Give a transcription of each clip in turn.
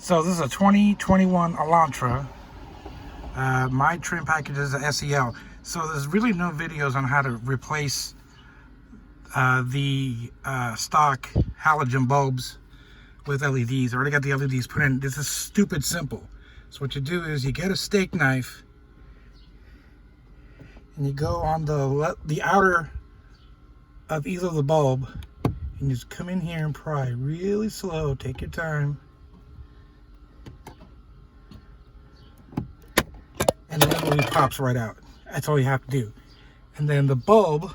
So this is a 2021 Elantra. My trim package is a SEL. So there's really no videos on how to replace the stock halogen bulbs with LEDs. I already got the LEDs put in. This is stupid simple. So what you do is you get a steak knife and you go on the outer of either of the bulb and just come in here and pry really slow. Take your time. And it literally pops right out. That's all you have to do. And then the bulb,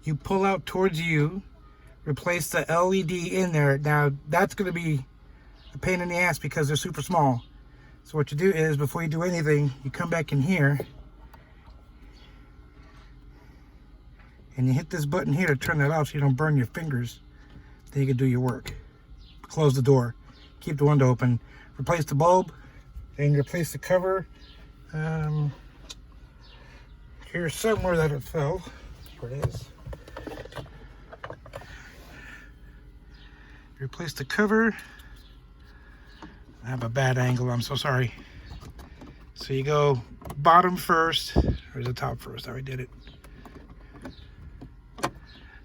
you pull out towards you, replace the LED in there. Now, that's going to be a pain in the ass because they're super small. So what you do is, before you do anything, you come back in here, and you hit this button here to turn that off so you don't burn your fingers. Then you can do your work. Close the door. Keep the window open. Replace the bulb. Then you replace the cover. Here's somewhere that it fell. Here it is. Replace the cover. I have a bad angle, I'm so sorry. So you go bottom first, or is it top first? I already did it.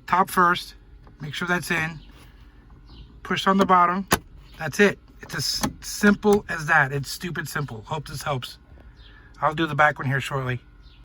Top first, make sure that's in. Push on the bottom. That's it. It's as simple as that. It's stupid simple. Hope this helps. I'll do the back one here shortly.